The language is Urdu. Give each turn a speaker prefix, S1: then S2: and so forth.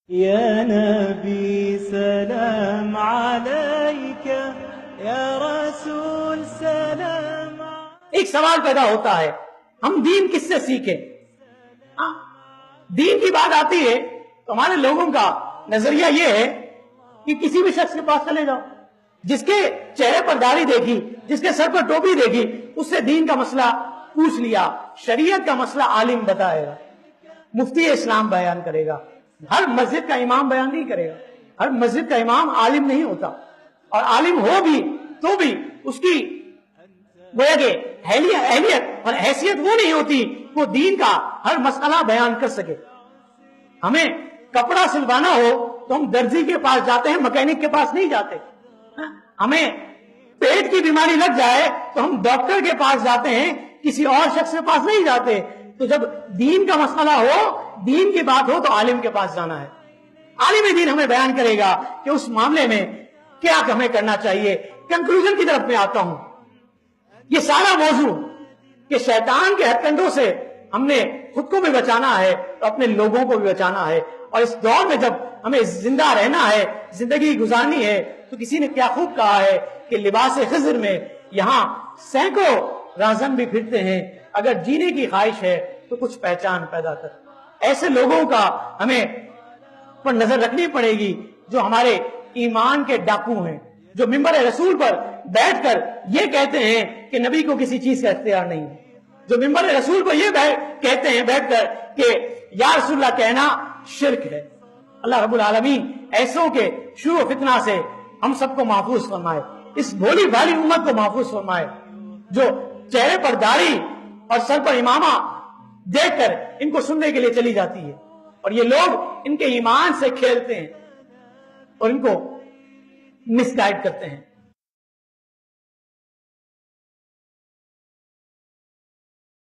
S1: یا نبی سلام علیکہ، یا رسول سلام۔
S2: ایک سوال پیدا ہوتا ہے، ہم دین کس سے سیکھیں؟ دین کی بات آتی ہے تو ہمارے لوگوں کا نظریہ یہ ہے کہ کسی بھی شخص کے پاس چلے جاؤ، جس کے چہرے پر داڑھی دیکھی، جس کے سر پر ٹوپی دیکھی، اس سے دین کا مسئلہ پوچھ لیا، شریعت کا مسئلہ عالم بتائے گا، مفتی اسلام بیان کرے گا۔ ہر مسجد کا امام بیان نہیں کرے گا، ہر مسجد کا امام عالم نہیں ہوتا، اور عالم ہو بھی تو بھی اس کی گویا کہ اہلیت اور حیثیت وہ نہیں ہوتی وہ دین کا ہر مسئلہ بیان کر سکے۔ ہمیں کپڑا سلوانا ہو تو ہم درزی کے پاس جاتے ہیں، مکینک کے پاس نہیں جاتے۔ ہمیں پیٹ کی بیماری لگ جائے تو ہم ڈاکٹر کے پاس جاتے ہیں، کسی اور شخص کے پاس نہیں جاتے۔ تو جب دین کا مسئلہ ہو، دین کی بات ہو تو عالم کے پاس جانا ہے۔ عالم دین ہمیں بیان کرے گا کہ اس معاملے میں کیا ہمیں کرنا چاہیے۔ کنکلوژن کی طرف میں آتا ہوں۔ یہ سارا موضوع کہ شیطان کے ہتھ کنڈوں سے ہم نے خود کو بھی بچانا ہے اور اپنے لوگوں کو بھی بچانا ہے، اور اس دور میں جب ہمیں زندہ رہنا ہے، زندگی گزارنی ہے، تو کسی نے کیا خوب کہا ہے کہ لباس خضر میں یہاں سینکڑوں راہزن بھی پھرتے ہیں، اگر جینے کی خواہش ہے تو کچھ پہچان پیدا کر۔ ایسے لوگوں کا ہمیں پر نظر رکھنی پڑے گی جو ہمارے ایمان کے ڈاکو ہیں، جو ممبر رسول پر بیٹھ کر یہ کہتے ہیں کہ نبی کو کسی چیز کا اختیار نہیں ہے، جو ممبر رسول کو یہ کہتے ہیں بیٹھ کر کہ یا رسول اللہ کہنا شرک ہے۔ اللہ رب العالمین ایسوں کے شروع فتنہ سے ہم سب کو محفوظ فرمائے، اس بھولی بھالی امت کو محفوظ فرمائے جو چہرے پر داڑھی اور سر پر امامہ دیکھ کر ان کو سننے کے لیے چلی جاتی ہے، اور یہ لوگ ان کے ایمان سے کھیلتے ہیں اور ان کو مس گائیڈ کرتے ہیں۔